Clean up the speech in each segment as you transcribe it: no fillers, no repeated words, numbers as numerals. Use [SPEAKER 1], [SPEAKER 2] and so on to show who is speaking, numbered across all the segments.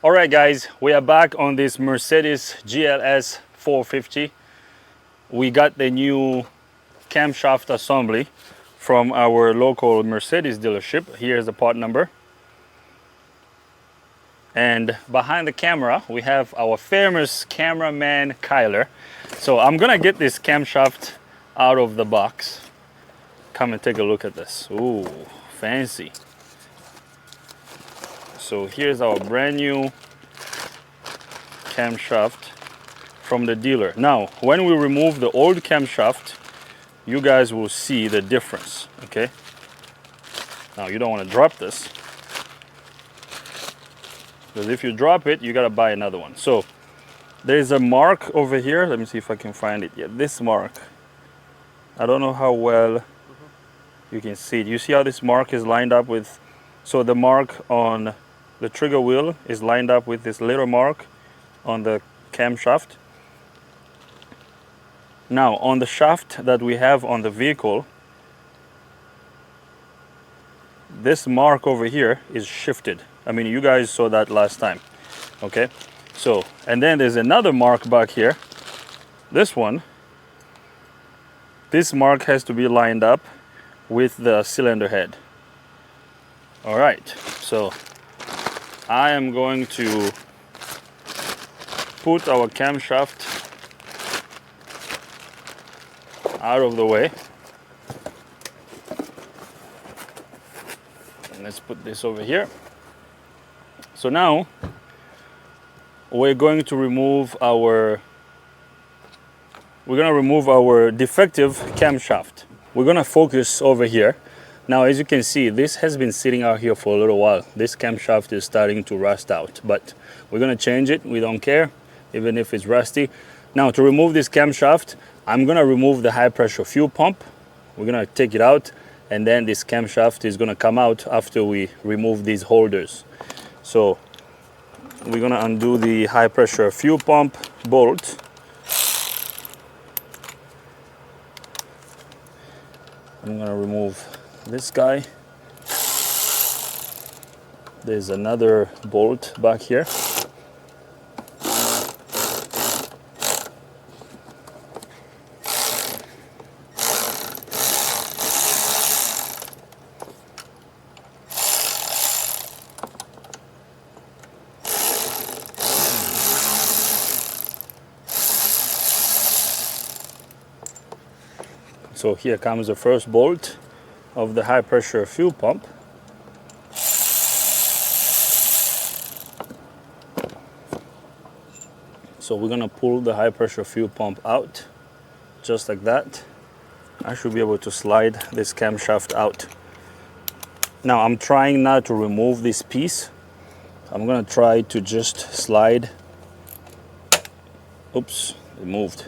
[SPEAKER 1] All right, guys, we are back on this Mercedes GLS 450. We got the new camshaft assembly from our local Mercedes dealership. Here's the part number. And behind the camera, we have our famous cameraman, Kyler. So I'm gonna get this camshaft out of the box. Come and take a look at this. Ooh, fancy. So here's our brand new camshaft from the dealer. Now, when we remove the old camshaft, you guys will see the difference, okay? Now, you don't want to drop this, because if you drop it, you got to buy another one. So there's a mark over here. Let me see if I can find it. Yeah, this mark. I don't know how well you can see it. You see how this mark is lined up with, so the mark on the trigger wheel is lined up with this little mark on the camshaft. Now, on the shaft that we have on the vehicle, this mark over here is shifted. I mean, you guys saw that last time, okay? So, and then there's another mark back here. This one, this mark has to be lined up with the cylinder head. All right, so I am going to put our camshaft out of the way. And let's put this over here. So now we're going to remove our defective camshaft. We're gonna focus over here. Now, as you can see, this has been sitting out here for a little while. This camshaft is starting to rust out, but we're gonna change it. We don't care, even if it's rusty. Now, to remove this camshaft, I'm gonna remove the high pressure fuel pump. We're gonna take it out, and then this camshaft is gonna come out after we remove these holders. So we're gonna undo the high pressure fuel pump bolt. I'm gonna remove this guy. There's another bolt back here. So here comes the first bolt of the high pressure fuel pump. So we're gonna pull the high pressure fuel pump out, just like that. I should be able to slide this camshaft out. Now, I'm trying not to remove this piece. I'm gonna try to just slide. Oops, it moved.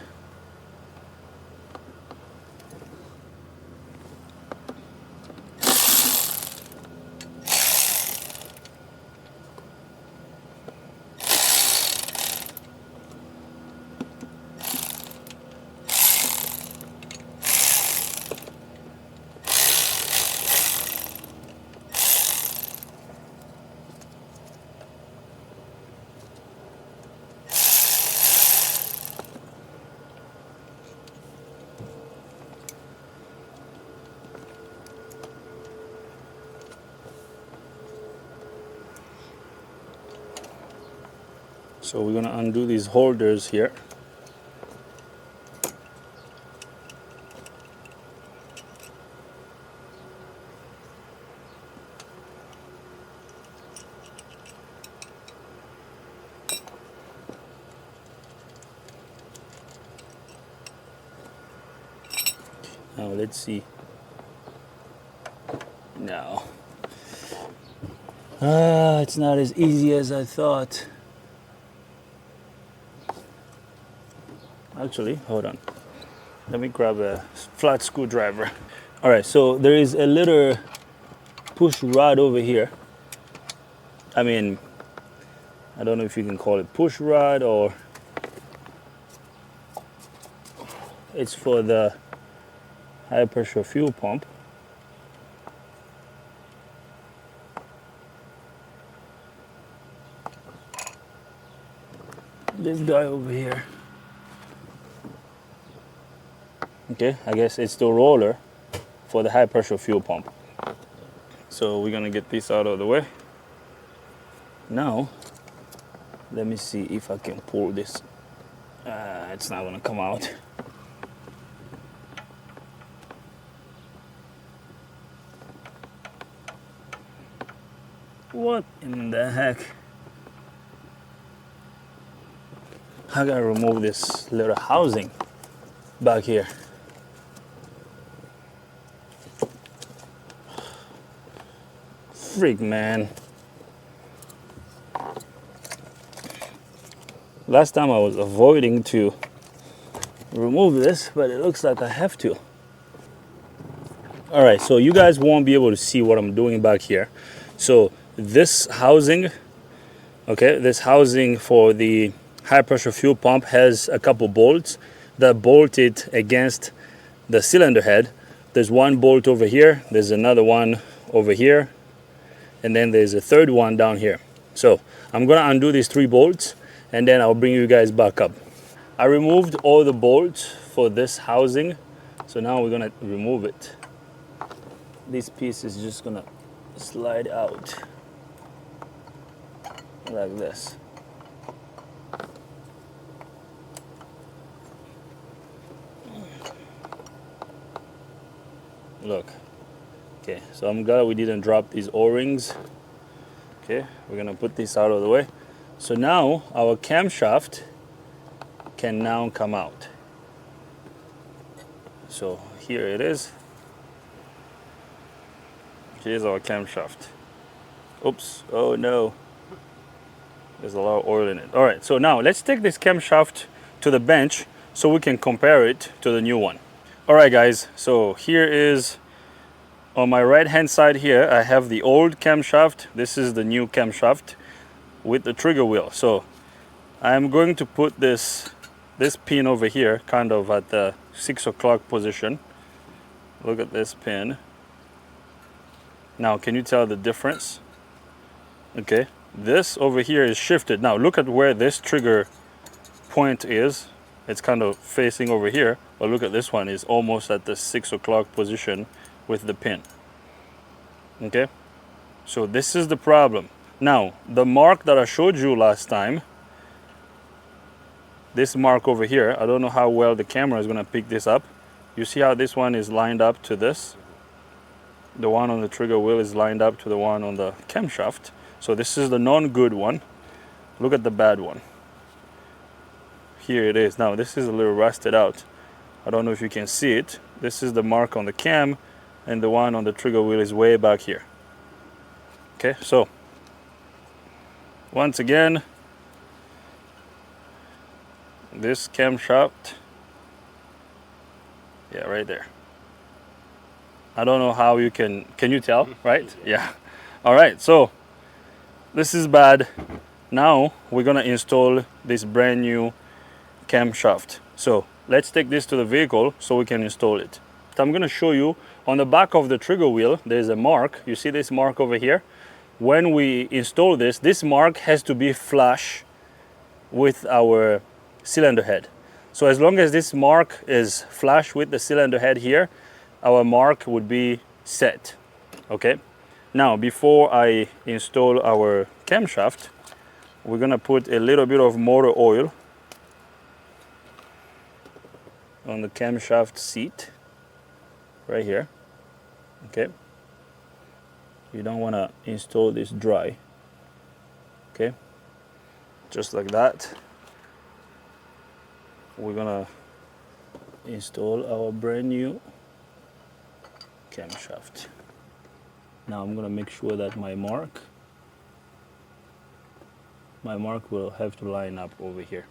[SPEAKER 1] So we're gonna undo these holders here. Now let's see. No. It's not as easy as I thought. Actually, hold on. Let me grab a flat screwdriver. All right, so there is a little push rod over here. I mean, I don't know if you can call it push rod or it's for the high pressure fuel pump. this guy over here. Okay, I guess it's the roller for the high pressure fuel pump. So we're gonna get this out of the way. Now, let me see if I can pull this. It's not gonna come out. What in the heck? I gotta remove this little housing back here. Freak, man. Last time I was avoiding to remove this, but it looks like I have to. All right, so you guys won't be able to see what I'm doing back here. So this housing, okay, this housing for the high pressure fuel pump has a couple bolts that bolt it against the cylinder head. There's one bolt over here, there's another one over here, and then there's a third one down here. So I'm gonna undo these 3 bolts and then I'll bring you guys back up. I removed all the bolts for this housing, so now we're gonna remove it. This piece is just gonna slide out like this. Look. Okay, so I'm glad we didn't drop these O-rings. Okay, we're gonna put this out of the way. So now our camshaft can now come out. So here it is. Here's our camshaft. Oops, oh no. There's a lot of oil in it. All right, so now let's take this camshaft to the bench so we can compare it to the new one. All right, guys, so here is, on my right hand side here, I have the old camshaft. This is the new camshaft with the trigger wheel. So I'm going to put this pin over here, kind of at the 6 o'clock position. Look at this pin. Now, can you tell the difference? Okay, this over here is shifted. Now look at where this trigger point is. It's kind of facing over here, but look at this one, is almost at the 6 o'clock position with the pin. Okay, so this is the problem. Now the mark that I showed you last time, this mark over here, I don't know how well the camera is going to pick this up. You see how this one is lined up to this? The one on the trigger wheel is lined up to the one on the camshaft. So this is the non-good one. Look at the bad one. Here it is. Now this is a little rusted out. I don't know if you can see it. This is the mark on the cam, and the one on the trigger wheel is way back here. Okay, so once again, this camshaft, yeah, right there. I don't know how you can you tell, right? Yeah. All right, so this is bad. Now we're gonna install this brand new camshaft. So let's take this to the vehicle so we can install it. So I'm gonna show you on the back of the trigger wheel, there's a mark. You see this mark over here? When we install this, this mark has to be flush with our cylinder head. So as long as this mark is flush with the cylinder head here, our mark would be set. Okay. Now, before I install our camshaft, we're gonna put a little bit of motor oil on the camshaft seat right here. Okay. You don't want to install this dry. Okay. Just like that. We're gonna install our brand new camshaft. Now I'm gonna make sure that my mark will have to line up over here.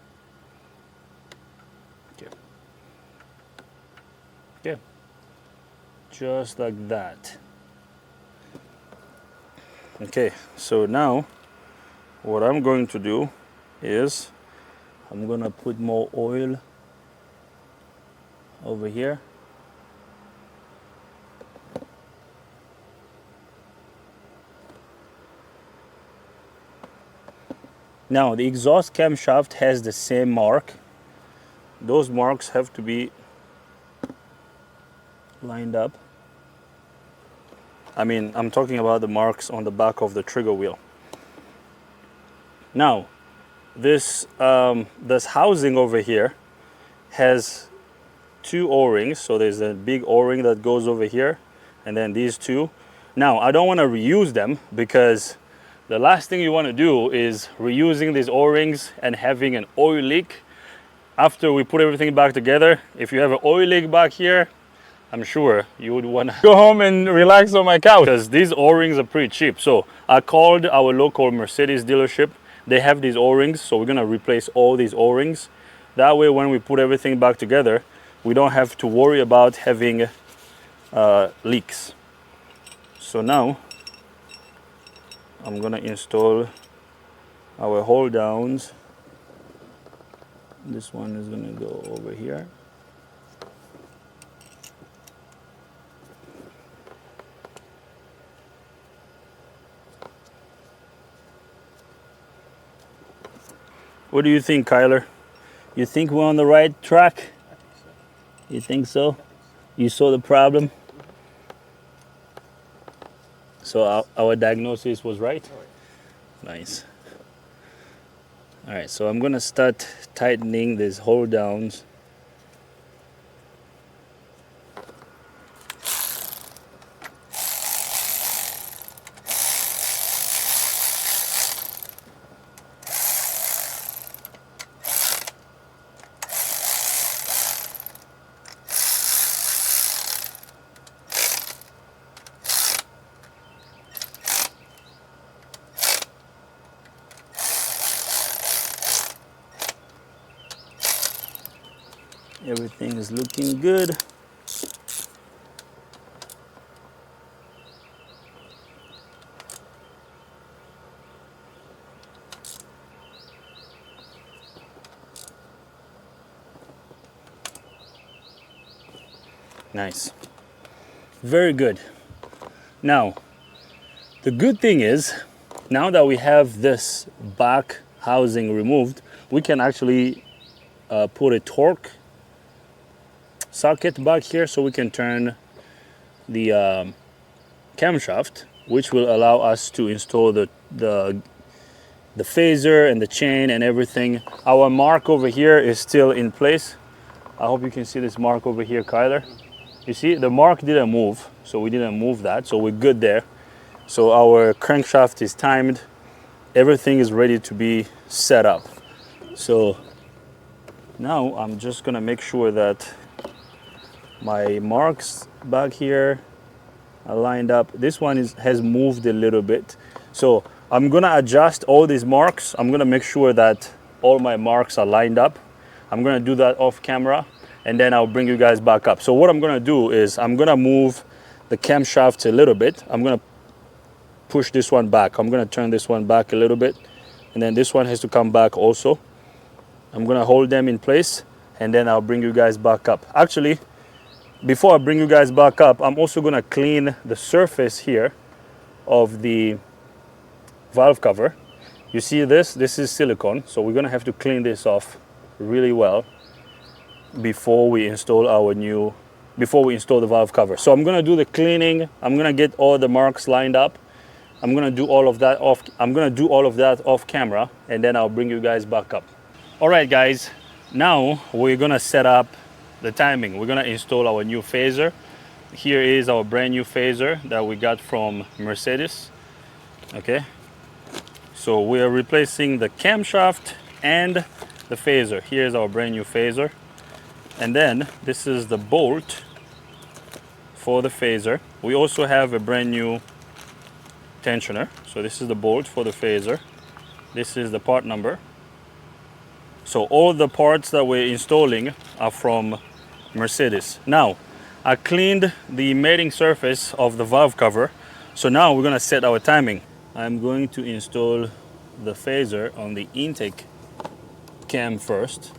[SPEAKER 1] Okay. Okay. Just like that. Okay, so now what I'm going to do is I'm gonna put more oil over here. Now the exhaust camshaft has the same mark. Those marks have to be lined up. I mean, I'm talking about the marks on the back of the trigger wheel. Now, this housing over here has two O-rings. So there's a big O-ring that goes over here, and then these two. Now, I don't want to reuse them because the last thing you want to do is reusing these O-rings and having an oil leak. After we put everything back together, if you have an oil leak back here, I'm sure you would want to go home and relax on my couch, because these O-rings are pretty cheap. So I called our local Mercedes dealership. They have these O-rings, so we're gonna replace all these O-rings. That way, when we put everything back together, we don't have to worry about having leaks. So now I'm gonna install our hold downs. This one is gonna go over here. What do you think, Kyler? You think we're on the right track? You think so? You saw the problem? So our diagnosis was right? Nice. All right, so I'm gonna start tightening these hold downs. Everything is looking good. Nice. Very good. Now, the good thing is, now that we have this back housing removed, we can actually put a torque socket back here, so we can turn the camshaft, which will allow us to install the phaser and the chain and everything. Our mark over here is still in place. I hope you can see this mark over here, Kyler. You see, the mark didn't move, so we didn't move that, so we're good there. So our crankshaft is timed. Everything is ready to be set up. So now I'm just gonna make sure that my marks back here are lined up. This one has moved a little bit. So I'm gonna adjust all these marks. I'm gonna make sure that all my marks are lined up. I'm gonna do that off camera, and then I'll bring you guys back up. So what I'm gonna do is I'm gonna move the camshaft a little bit. I'm gonna push this one back. I'm gonna turn this one back a little bit, and then this one has to come back also. I'm gonna hold them in place, and then I'll bring you guys back up. Actually, before I bring you guys back up, I'm also gonna clean the surface here of the valve cover. You see this? This is silicone, so we're gonna have to clean this off really well before we install the valve cover. So I'm gonna do the cleaning. I'm gonna get all the marks lined up. I'm gonna do all of that off camera, and then I'll bring you guys back up. All right, guys. Now we're gonna set up the timing. We're gonna install our new phaser. Here is our brand new phaser that we got from Mercedes. Okay, so we are replacing the camshaft and the phaser. Here's our brand new phaser, and then this is the bolt for the phaser. We also have a brand new tensioner. So this is the bolt for the phaser. This is the part number. So all the parts that we're installing are from Mercedes. Now, I cleaned the mating surface of the valve cover. So now we're gonna set our timing. I'm going to install the phaser on the intake cam first.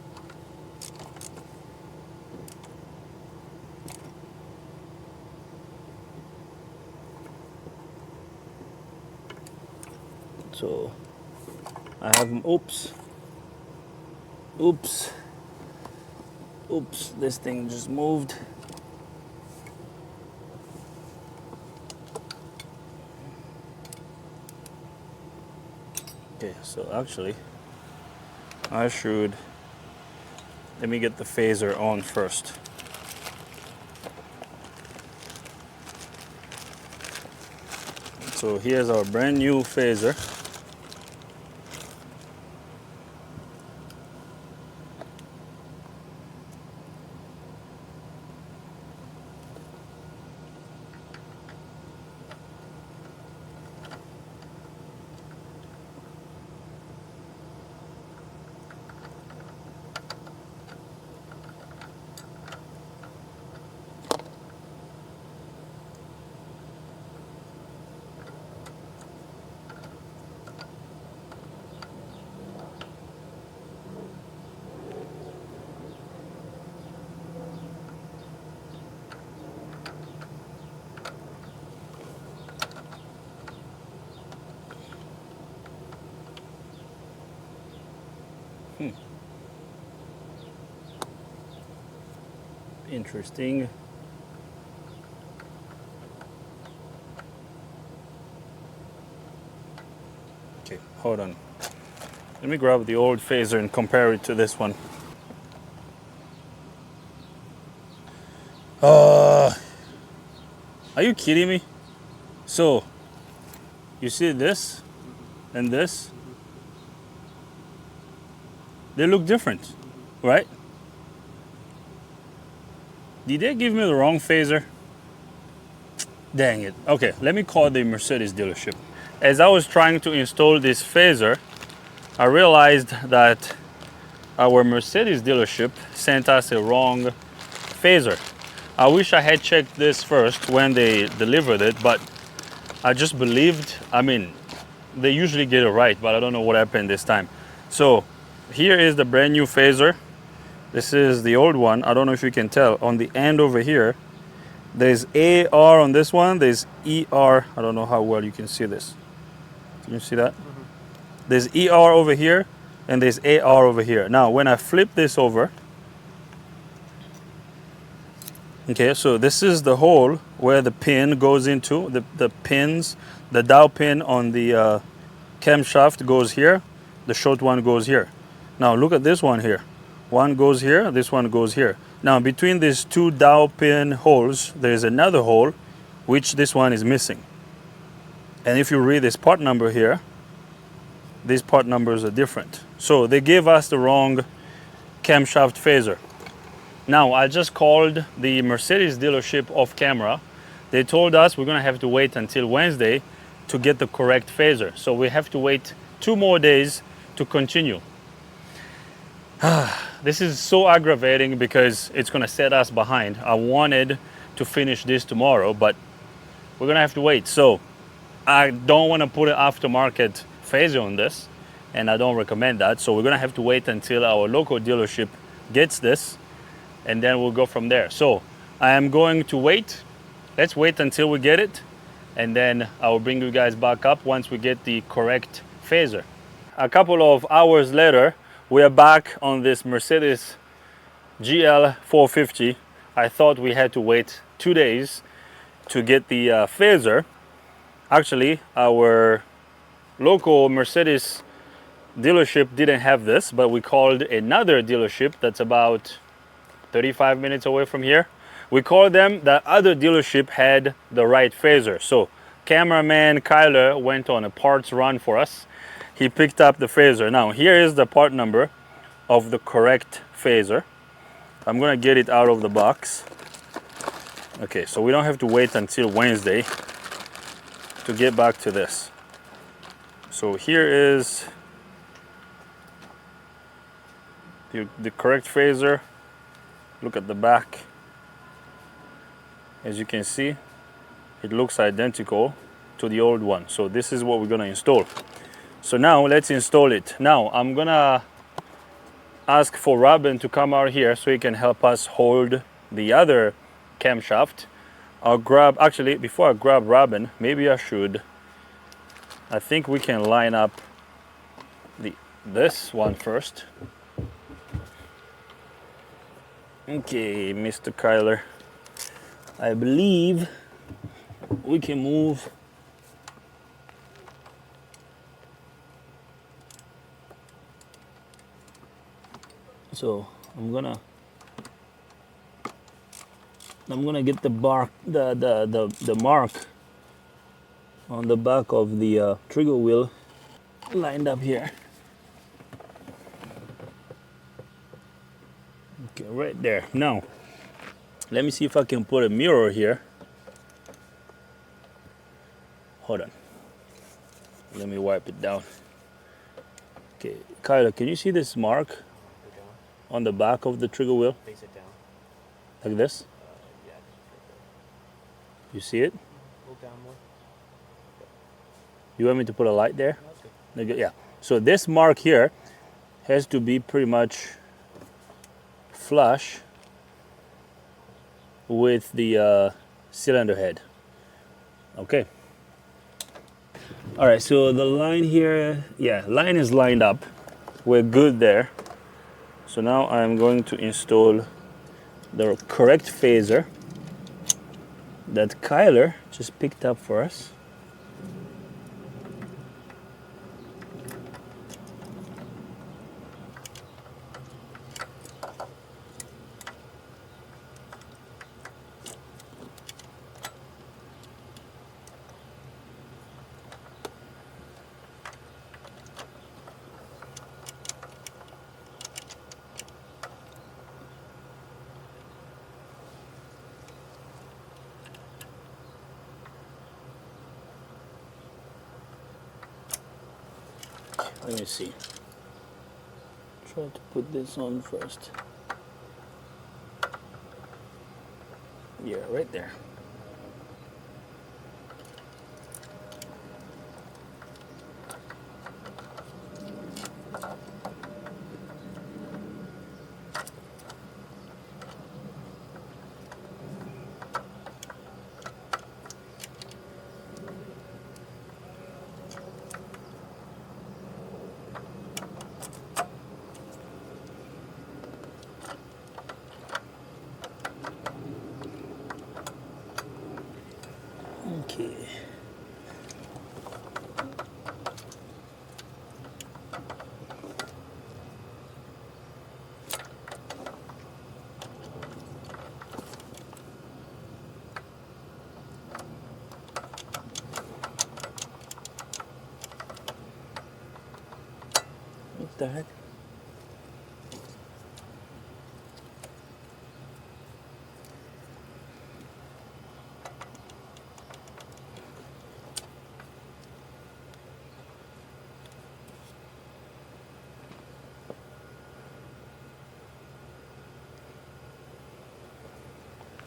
[SPEAKER 1] So I have, oops, this thing just moved. Okay, so actually, I should, let me get the phaser on first. So here's our brand new phaser. Interesting. Okay, hold on. Let me grab the old phaser and compare it to this one. Are you kidding me? So, you see this and this? They look different, right? Did they give me the wrong phaser? Dang it. Okay, let me call the Mercedes dealership. As I was trying to install this phaser, I realized that our Mercedes dealership sent us a wrong phaser. I wish I had checked this first when they delivered it, but I just believed, I mean, they usually get it right, but I don't know what happened this time. So here is the brand new phaser. This is the old one. I don't know if you can tell. On the end over here, there's AR on this one. There's ER. I don't know how well you can see this. Can you see that? Mm-hmm. There's ER over here, and there's AR over here. Now, when I flip this over, okay, so this is the hole where the pin goes into. The pins, the dowel pin on the camshaft goes here. The short one goes here. Now, look at this one here. One goes here, this one goes here. Now, between these two dowel pin holes, there's another hole, which this one is missing. And if you read this part number here, these part numbers are different. So they gave us the wrong camshaft phaser. Now, I just called the Mercedes dealership off camera. They told us we're gonna have to wait until Wednesday to get the correct phaser. So we have to wait 2 more days to continue. This is so aggravating because it's gonna set us behind. I wanted to finish this tomorrow, but we're gonna have to wait. So I don't wanna put an aftermarket phaser on this, and I don't recommend that. So we're gonna have to wait until our local dealership gets this, and then we'll go from there. So I am going to wait. Let's wait until we get it, and then I will bring you guys back up once we get the correct phaser. A couple of hours later, we are back on this Mercedes GL 450. I thought we had to wait 2 days to get the phaser. Actually, our local Mercedes dealership didn't have this, but we called another dealership that's about 35 minutes away from here. We called them. The other dealership had the right phaser. So cameraman Kyler went on a parts run for us. He picked up the phaser. Now here is the part number of the correct phaser. I'm gonna get it out of the box. Okay, so we don't have to wait until Wednesday to get back to this. So here is the correct phaser. Look at the back. As you can see, it looks identical to the old one. So this is what we're gonna install. So now let's install it. Now I'm gonna ask for Robin to come out here so he can help us hold the other camshaft. I'll grab, actually before I grab Robin, maybe I should, I think we can line up the this one first. Okay, Mr. Kyler, I believe we can move so I'm gonna get the mark on the back of the trigger wheel lined up here. Okay, right there. Now, let me see if I can put a mirror here. Hold on. Let me wipe it down. Okay, Kyler, can you see this mark on the back of the trigger wheel?
[SPEAKER 2] Face it down.
[SPEAKER 1] Like this?
[SPEAKER 2] Yeah.
[SPEAKER 1] You see it?
[SPEAKER 2] Look down more.
[SPEAKER 1] You want me to put a light there?
[SPEAKER 2] No, that's good.
[SPEAKER 1] Like, yeah. So this mark here has to be pretty much flush with the cylinder head. Okay. All right, so the line here, yeah, line is lined up. We're good there. So now I'm going to install the correct phaser that Kyler just picked up for us. Let me see. Try to put this on first. Yeah, right there. Okay. What the heck?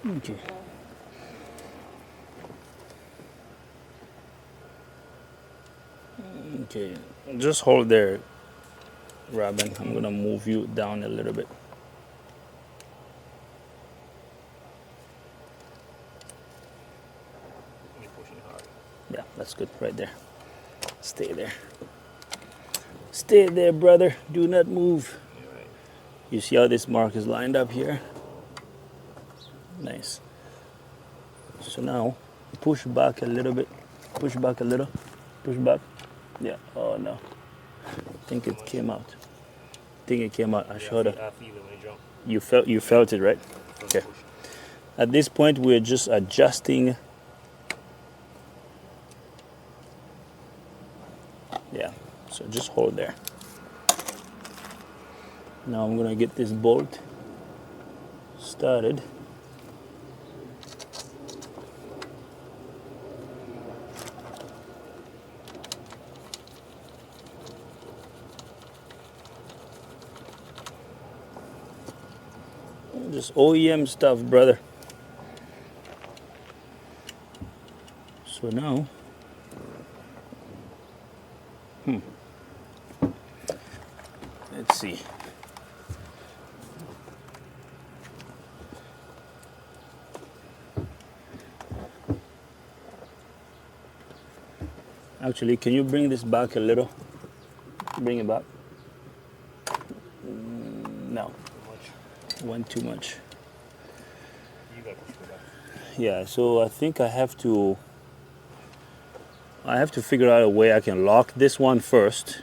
[SPEAKER 1] Okay. Okay, just hold there, Robin. I'm gonna move you down a little bit.
[SPEAKER 2] You're pushing hard.
[SPEAKER 1] Yeah, that's good right there. Stay there. Stay there, brother. Do not move.
[SPEAKER 2] You're right.
[SPEAKER 1] You see how this mark is lined up here? Nice. So now, push back a little bit. Push back a little. Push back. Yeah. Oh no. I think it came out. I think it came out. I showed her.
[SPEAKER 2] I feel it when you jump.
[SPEAKER 1] You felt it, right? Okay. At this point, we're just adjusting. Yeah. So just hold there. Now I'm gonna get this bolt started. Just OEM stuff, brother. So now, let's see. Actually, can you bring this back a little? Bring it back. No,
[SPEAKER 2] Too much.
[SPEAKER 1] one too much.
[SPEAKER 2] You gotta push it back.
[SPEAKER 1] Yeah, so I think I have to figure out a way I can lock this one first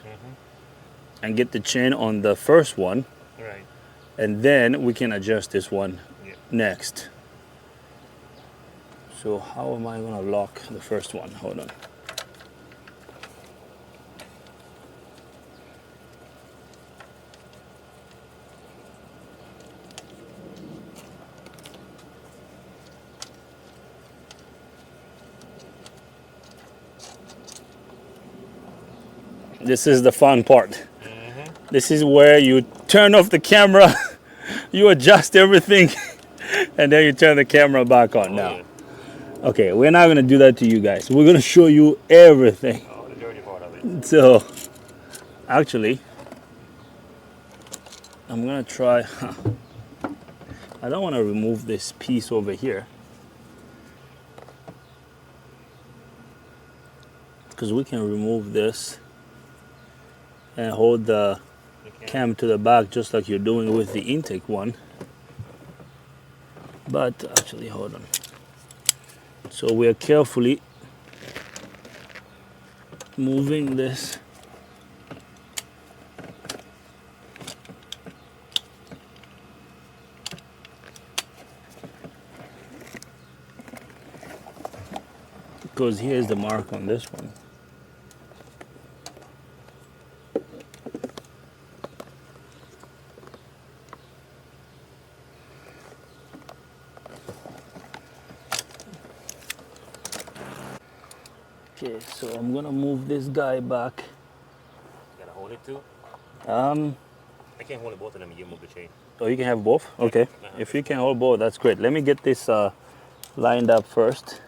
[SPEAKER 1] and get the chain on the first one,
[SPEAKER 2] Right.
[SPEAKER 1] and then we can adjust this one
[SPEAKER 2] Yeah.
[SPEAKER 1] next. So how am I gonna lock the first one? Hold on. This is the fun part. This is where you turn off the camera, you adjust everything, and then you turn the camera back on. Now,
[SPEAKER 2] Yeah.
[SPEAKER 1] okay, we're not gonna do that to you guys. We're gonna show you everything.
[SPEAKER 2] Oh, the dirty part of it.
[SPEAKER 1] So, actually, I'm gonna try. I don't want to remove this piece over here because we can remove this and hold the
[SPEAKER 2] You can't.
[SPEAKER 1] cam to the back just like you're doing with the intake one. But actually, hold on. So we are carefully moving this. Because here's the mark on this one. Okay, so I'm gonna move this guy back.
[SPEAKER 2] You gotta hold it too.
[SPEAKER 1] Um,
[SPEAKER 2] I can't hold it both of them. You move the chain.
[SPEAKER 1] oh, you can have both? Okay. If you can hold both, that's great. Let me get this lined up first.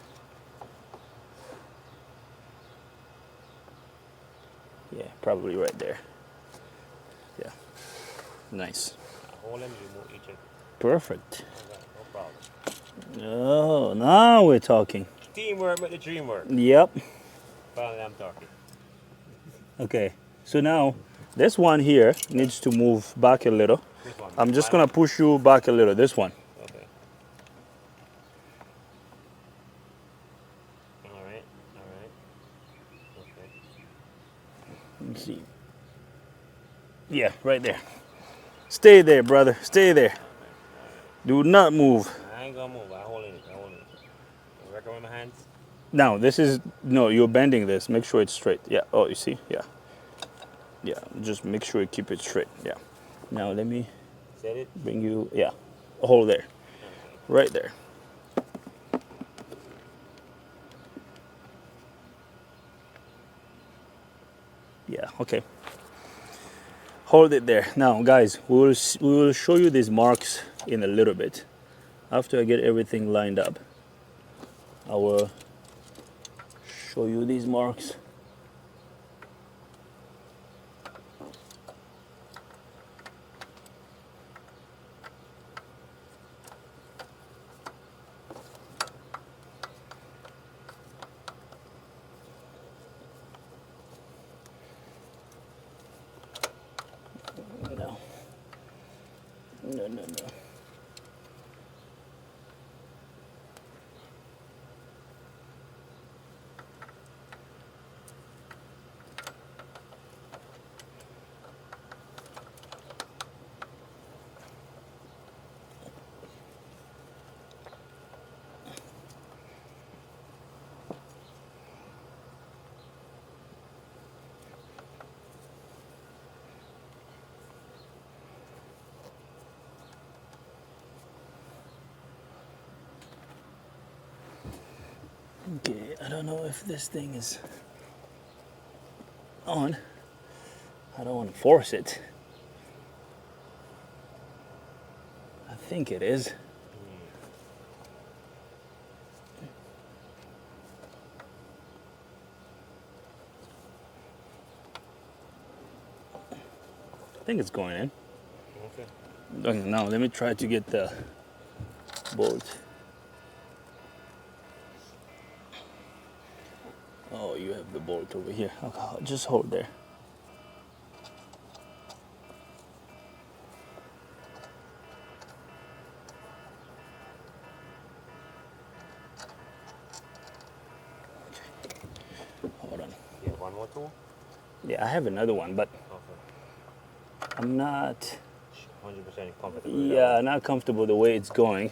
[SPEAKER 1] Yeah, probably right there. Yeah, nice.
[SPEAKER 2] Hold them. You move each.
[SPEAKER 1] Perfect.
[SPEAKER 2] Okay, no problem.
[SPEAKER 1] Oh, now we're talking.
[SPEAKER 2] Teamwork make the dream work.
[SPEAKER 1] Yep.
[SPEAKER 2] Finally, I'm talking.
[SPEAKER 1] Okay, so now this one here needs to move back a little.
[SPEAKER 2] Which one?
[SPEAKER 1] I'm just
[SPEAKER 2] Final?
[SPEAKER 1] gonna push you back a little, this one.
[SPEAKER 2] Okay. All right. All right. Okay.
[SPEAKER 1] Let me see. Yeah, right there. Stay there, brother. Stay there. Do not move.
[SPEAKER 2] I ain't gonna move. I hold it. I hold it. You work on my hands.
[SPEAKER 1] Now, this is, no, you're bending this. Make sure it's straight. Yeah. Oh, you see? Yeah. Yeah. Just make sure you keep it straight. Yeah. Now, let me
[SPEAKER 2] Set it.
[SPEAKER 1] bring you, yeah. Hold there.
[SPEAKER 2] Okay.
[SPEAKER 1] Right there. Yeah, okay. Hold it there. Now, guys, we will show you these marks in a little bit. After I get everything lined up, I will show you these marks. No. No, no, no. Okay, I don't know if this thing is on. I don't want to force it. I think it is. I think it's going in.
[SPEAKER 2] Okay.
[SPEAKER 1] Okay, now let me try to get the bolt. Oh, you have the bolt over here. Okay, just hold there.
[SPEAKER 2] more tool?
[SPEAKER 1] Yeah, I have another one, but
[SPEAKER 2] Okay.
[SPEAKER 1] I'm not.
[SPEAKER 2] 100% comfortable. With that
[SPEAKER 1] Yeah,
[SPEAKER 2] one.
[SPEAKER 1] not comfortable the way it's going.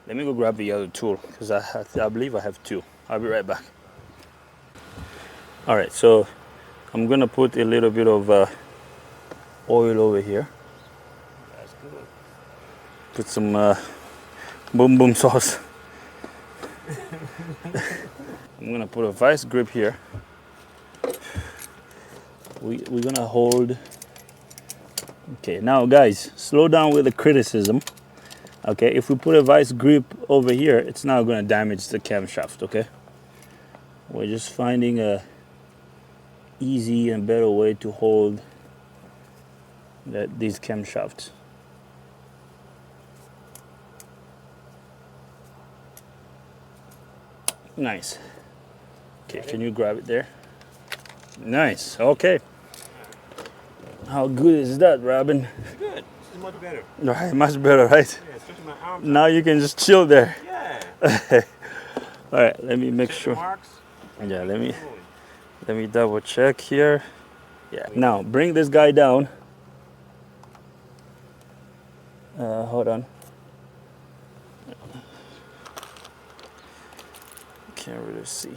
[SPEAKER 1] Let me go grab the other tool because I believe I have two. I'll be right back. All right, so I'm gonna put a little bit of oil over here.
[SPEAKER 2] That's good.
[SPEAKER 1] Put some boom boom sauce. I'm gonna put a vice grip here. We're gonna hold. Okay, now guys, slow down with the criticism. Okay, if we put a vice grip over here, it's not gonna damage the camshaft. Okay, we're just finding a easy and better way to hold these camshafts. Nice. Okay, can you grab it there? Nice. Okay. How good is that, Robin?
[SPEAKER 2] Good. This is much better.
[SPEAKER 1] Right, much better, right?
[SPEAKER 2] Yeah, especially my arms.
[SPEAKER 1] Now you can just chill there.
[SPEAKER 2] Yeah.
[SPEAKER 1] All right, let me make
[SPEAKER 2] Check the
[SPEAKER 1] sure.
[SPEAKER 2] marks.
[SPEAKER 1] Yeah, let
[SPEAKER 2] Moving.
[SPEAKER 1] me double check here. Yeah. Now bring this guy down. Hold on. Can't really see.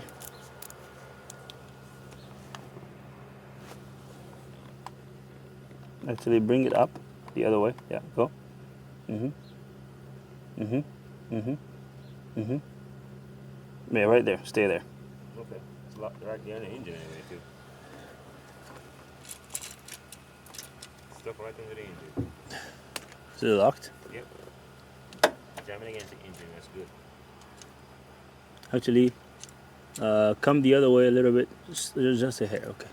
[SPEAKER 1] Actually, bring it up the other way. Yeah, go. Yeah, right there. Stay there.
[SPEAKER 2] Okay. It's locked right there in the engine anyway, too. Stuck right into the engine.
[SPEAKER 1] Is it locked?
[SPEAKER 2] Yep. Jamming against the engine. That's good.
[SPEAKER 1] Actually, come the other way a little bit. Just a hair. Okay.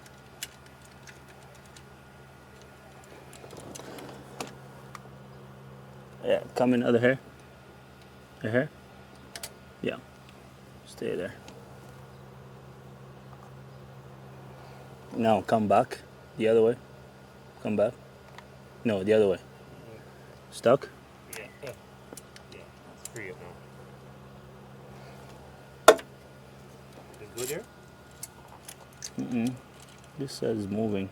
[SPEAKER 1] Yeah, come in other hair. A hair. Yeah. Stay there. Now come back the other way. Come back. No, the other way. Stuck?
[SPEAKER 2] Yeah. Yeah. Yeah. It's free up now. It's good there?
[SPEAKER 1] This says moving.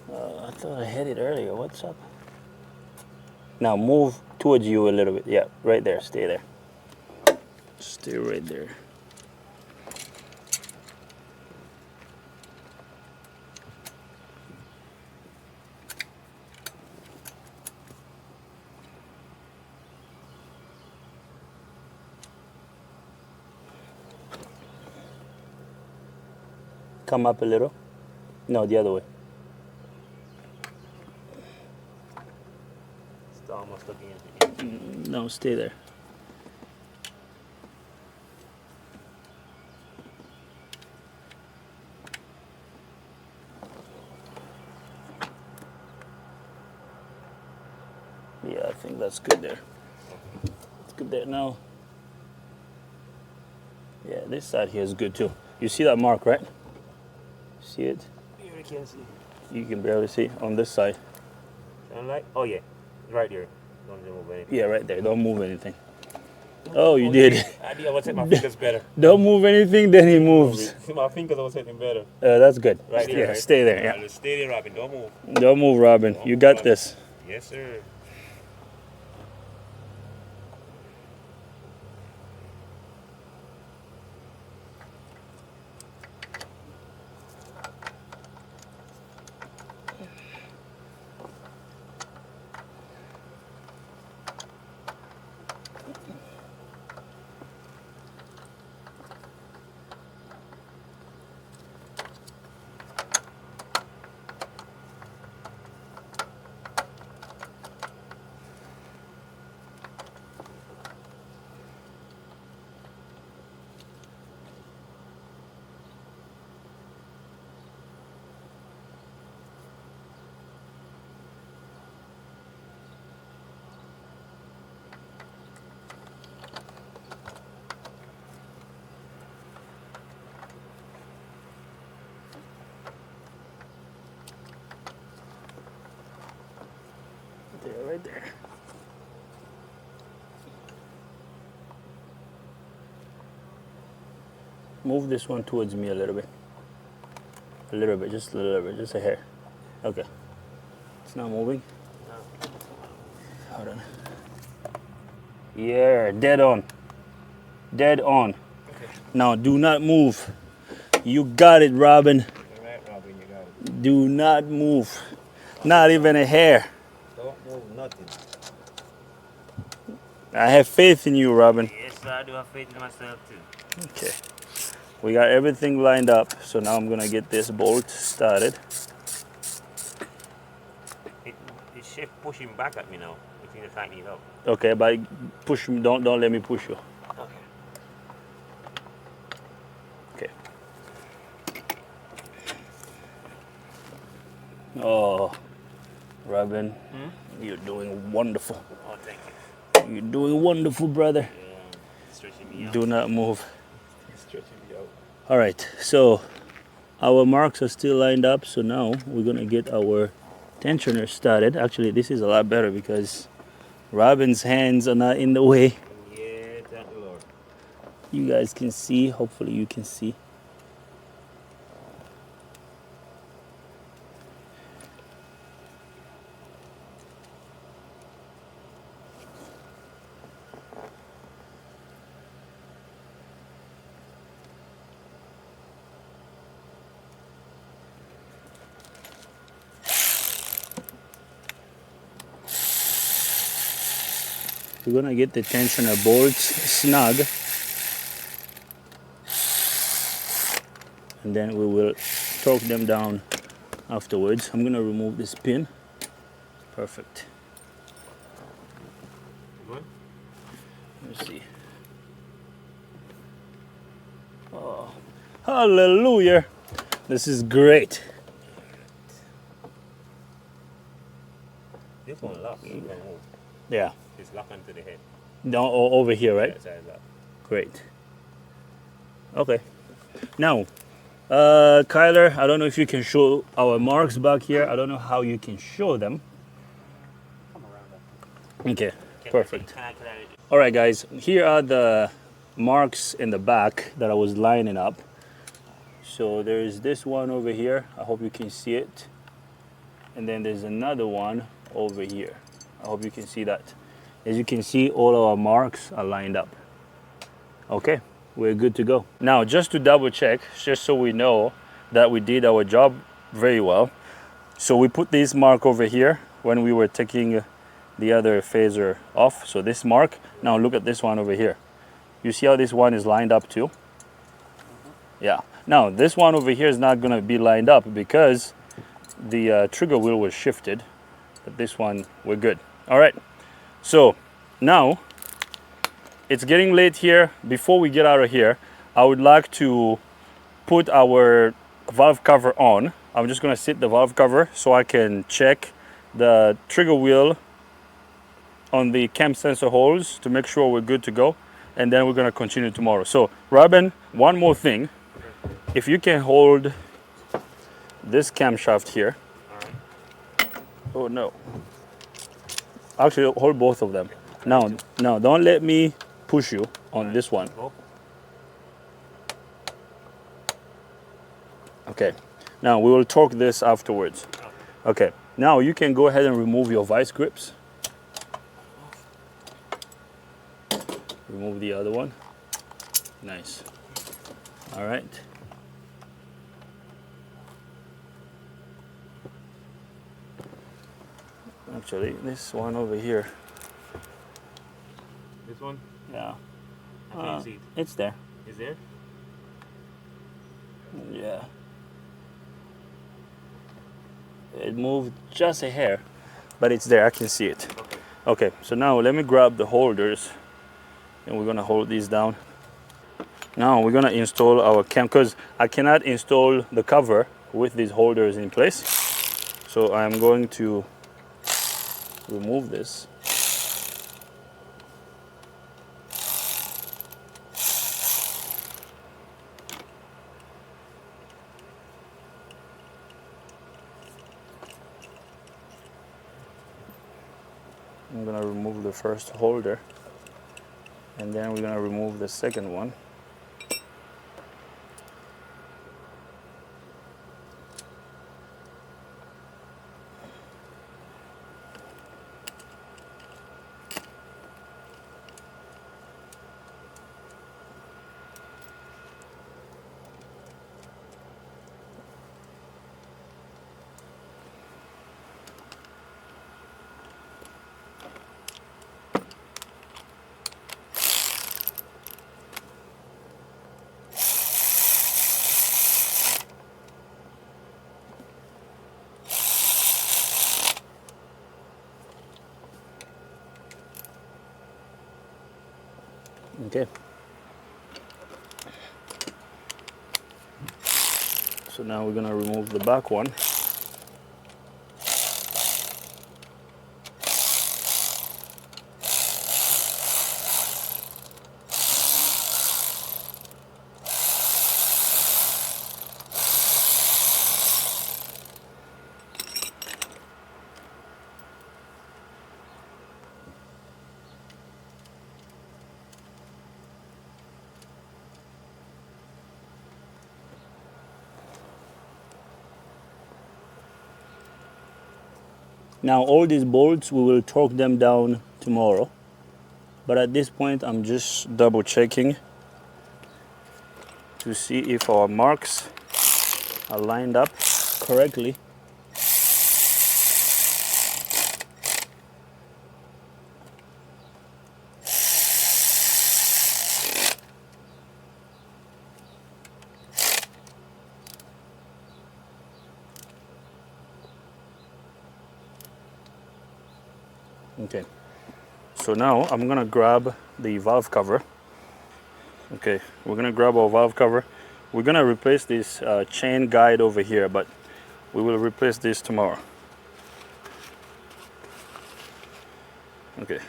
[SPEAKER 1] I thought I had it earlier. What's up? Now move towards you a little bit. Yeah, right there. Stay there. Stay right there. Come up a little. No, the other way.
[SPEAKER 2] It's almost stuck against the engine.
[SPEAKER 1] No, stay there. Yeah, I think that's good there. It's good there now. Yeah, this side here is good too. You see that mark, right? See it?
[SPEAKER 2] Here I can't see.
[SPEAKER 1] You can barely see on this side.
[SPEAKER 2] Sunlight? Oh, yeah. Right there. Don't move anything.
[SPEAKER 1] Yeah, right there. Don't move anything. Oh, you did.
[SPEAKER 2] I think I was hitting my fingers better.
[SPEAKER 1] Don't move anything, then he moves.
[SPEAKER 2] My fingers I was hitting better.
[SPEAKER 1] That's good.
[SPEAKER 2] Right here,
[SPEAKER 1] Yeah,
[SPEAKER 2] right?
[SPEAKER 1] stay there. Yeah.
[SPEAKER 2] Right, stay there, Robin. Don't move.
[SPEAKER 1] Don't move, Robin.
[SPEAKER 2] Don't
[SPEAKER 1] You
[SPEAKER 2] move,
[SPEAKER 1] got
[SPEAKER 2] Robin.
[SPEAKER 1] this.
[SPEAKER 2] Yes, sir.
[SPEAKER 1] There, right there. Move this one towards me a little bit. A little bit, just a little bit, just a hair. Okay. It's not moving.
[SPEAKER 2] No.
[SPEAKER 1] Hold on. Yeah, dead on. Dead on.
[SPEAKER 2] Okay.
[SPEAKER 1] Now do not move. You got it, Robin.
[SPEAKER 2] All right, Robin, you got it.
[SPEAKER 1] Do not move. Not even a hair.
[SPEAKER 2] Don't move nothing.
[SPEAKER 1] I have faith in you, Robin.
[SPEAKER 2] Yes, I do have faith in myself too.
[SPEAKER 1] Okay. We got everything lined up, so now I'm gonna get this bolt started.
[SPEAKER 2] It's shift pushing back at me now. I think to tighten it up.
[SPEAKER 1] Okay, but push me. Don't let me push you.
[SPEAKER 2] Okay.
[SPEAKER 1] Okay. Oh, Robin, you're doing wonderful.
[SPEAKER 2] Oh, thank you.
[SPEAKER 1] You're doing wonderful, brother.
[SPEAKER 2] Yeah, stretching me out.
[SPEAKER 1] Do not move.
[SPEAKER 2] Stretching me out.
[SPEAKER 1] All right, so our marks are still lined up. So now we're gonna get our tensioner started. Actually, this is a lot better because Robin's hands are not in the way.
[SPEAKER 2] Yeah, thank the Lord.
[SPEAKER 1] You guys can see. Hopefully, you can see. We're gonna get the tensioner bolts snug, and then we will torque them down afterwards. I'm gonna remove this pin. Perfect.
[SPEAKER 2] Good?
[SPEAKER 1] Let's see. Oh, hallelujah! This is great.
[SPEAKER 2] This one locked. It don't move.
[SPEAKER 1] Yeah.
[SPEAKER 2] It's locked onto the head.
[SPEAKER 1] No, over here, right?
[SPEAKER 2] Yeah, side lock.
[SPEAKER 1] Great. Okay. Now, Kyler, I don't know if you can show our marks back here. I don't know how you can show them.
[SPEAKER 2] Come around that.
[SPEAKER 1] Okay, perfect.
[SPEAKER 2] Can I
[SPEAKER 1] All right, guys, here are the marks in the back that I was lining up. So there's this one over here. I hope you can see it. And then there's another one over here. I hope you can see that. As you can see, all our marks are lined up. Okay, we're good to go. Now, just to double check, just so we know that we did our job very well. So we put this mark over here when we were taking the other phaser off. So this mark, now look at this one over here. You see how this one is lined up too? Yeah. Now, this one over here is not gonna be lined up because the trigger wheel was shifted, but this one, we're good. All right. So now it's getting late here. Before we get out of here, I would like to put our valve cover on. I'm just gonna sit the valve cover so I can check the trigger wheel on the cam sensor holes to make sure we're good to go. And then we're gonna continue tomorrow. So Robin, one more thing. If you can hold this camshaft here. Oh no. Actually, hold both of them. Now, don't let me push you on this one. Okay. Now, we will torque this afterwards. Okay. Now, you can go ahead and remove your vice grips. Remove the other one. Nice. All right. Actually, this one over here.
[SPEAKER 2] This one?
[SPEAKER 1] Yeah.
[SPEAKER 2] I can't see it.
[SPEAKER 1] It's there.
[SPEAKER 2] Is there?
[SPEAKER 1] Yeah. It moved just a hair, but it's there. I can see it.
[SPEAKER 2] Okay.
[SPEAKER 1] Okay, so now let me grab the holders and we're gonna hold these down. Now we're gonna install our cam, because I cannot install the cover with these holders in place. So I'm going to remove this. I'm gonna remove the first holder and then we're gonna remove the second one. Okay. So now we're gonna remove the back one. Now all these bolts, we will torque them down tomorrow. But at this point, I'm just double checking to see if our marks are lined up correctly. Okay, so now I'm gonna grab the valve cover. Okay, we're gonna grab our valve cover. We're gonna replace this chain guide over here, but we will replace this tomorrow. Okay.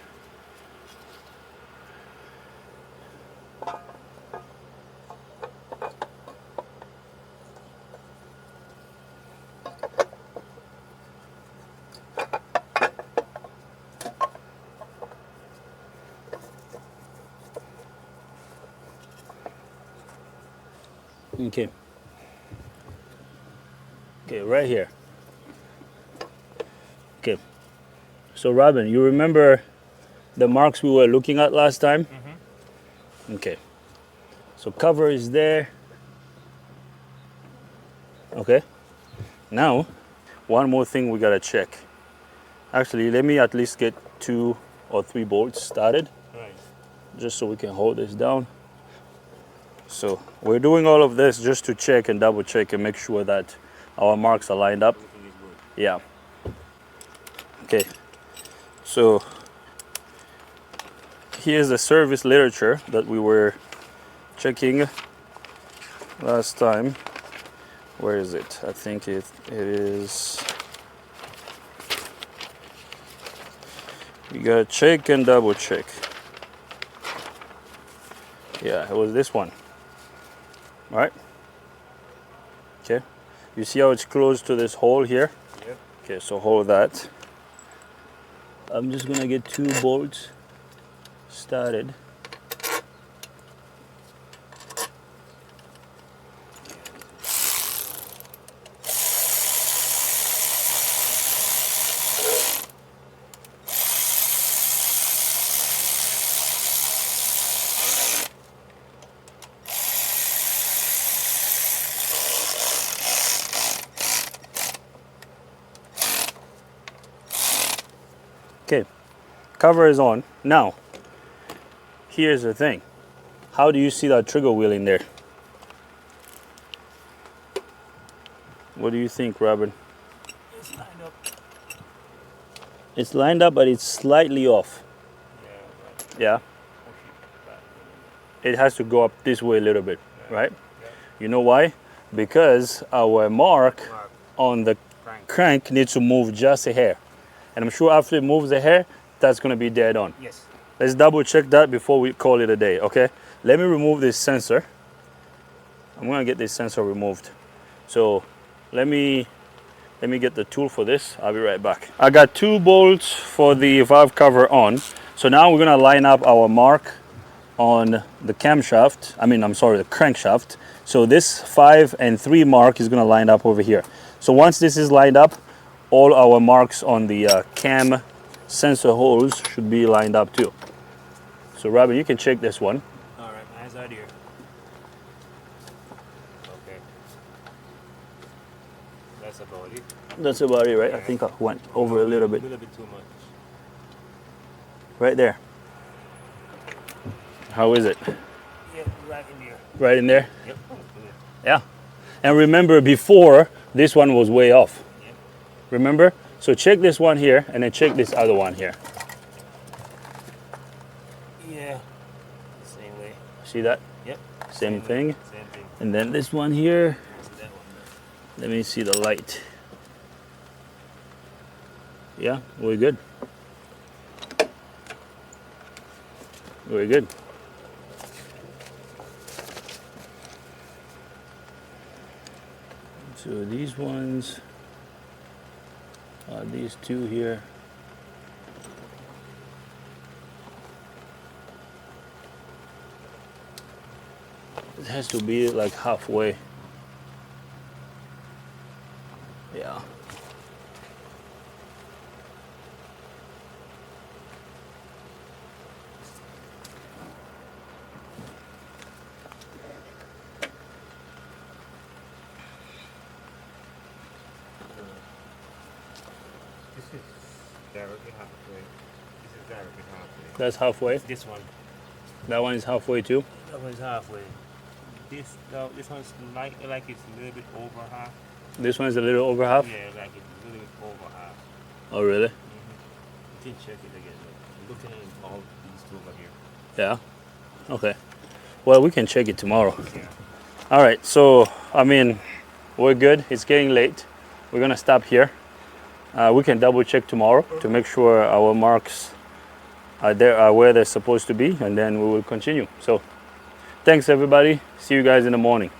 [SPEAKER 1] Okay. Okay, right here. Okay. So Robin, you remember the marks we were looking at last time? Mm-hmm. Okay. So cover is there. Okay. Now, one more thing we gotta check. Actually, let me at least get 2 or 3 bolts started.
[SPEAKER 2] Right.
[SPEAKER 1] Just so we can hold this down. So we're doing all of this just to check and double check and make sure that our marks are lined up.
[SPEAKER 2] Everything is good.
[SPEAKER 1] Yeah. Okay. So here's the service literature that we were checking last time. Where is it? I think it is. You gotta check and double check. Yeah, it was this one. All right. Okay. You see how it's close to this hole here?
[SPEAKER 2] Yep.
[SPEAKER 1] Okay, so hold that. I'm just gonna get 2 bolts started. Okay, cover is on. Now, here's the thing. How do you see that trigger wheel in there? What do you think, Robin?
[SPEAKER 2] It's lined up.
[SPEAKER 1] It's lined up, but it's slightly off.
[SPEAKER 2] Yeah. Right.
[SPEAKER 1] Yeah? It has to go up this way a little bit,
[SPEAKER 2] Yeah.
[SPEAKER 1] right?
[SPEAKER 2] Yeah.
[SPEAKER 1] You know why? Because our mark on the crank needs to move just a hair. And I'm sure after it moves a hair, that's gonna be dead on.
[SPEAKER 2] Yes.
[SPEAKER 1] Let's double check that before we call it a day, okay? Let me remove this sensor. I'm gonna get this sensor removed. So let me get the tool for this. I'll be right back. I got 2 bolts for the valve cover on. So now we're gonna line up our mark on the camshaft. The crankshaft. So this 5 and 3 mark is gonna line up over here. So once this is lined up, all our marks on the cam sensor holes should be lined up too. So Robin, you can check this one.
[SPEAKER 2] All right, eyes out here. Okay. That's about it.
[SPEAKER 1] That's about it, right? I think I went over a little bit.
[SPEAKER 2] A little bit too much.
[SPEAKER 1] Right there. How is it?
[SPEAKER 2] Yeah, right in here.
[SPEAKER 1] Right in there?
[SPEAKER 2] Yep.
[SPEAKER 1] Yeah. And remember, before, this one was way off.
[SPEAKER 2] Yep.
[SPEAKER 1] Remember? So check this one here and then check this other one here.
[SPEAKER 2] Yeah. Same.
[SPEAKER 1] See that?
[SPEAKER 2] Yep.
[SPEAKER 1] Same thing.
[SPEAKER 2] Same thing.
[SPEAKER 1] And then this one here,
[SPEAKER 2] That one.
[SPEAKER 1] let me see the light. Yeah, we're good. We're good. So these ones are these two here. It has to be like halfway. Yeah.
[SPEAKER 2] This is directly halfway. This is directly halfway.
[SPEAKER 1] That's halfway.
[SPEAKER 2] This one.
[SPEAKER 1] That one is halfway too.
[SPEAKER 2] That one's halfway. This one's like it's a little bit over half.
[SPEAKER 1] This one's a little over half.
[SPEAKER 2] Yeah, like it's a little bit over half.
[SPEAKER 1] Oh, really?
[SPEAKER 2] You can check it again. I'm looking at all these two over here.
[SPEAKER 1] Yeah. Okay. Well, we can check it tomorrow.
[SPEAKER 2] Yeah.
[SPEAKER 1] All right. So, I mean, we're good. It's getting late. We're gonna stop here. We can double check tomorrow to make sure our marks are where they're supposed to be, and then we will continue. So, thanks everybody. See you guys in the morning.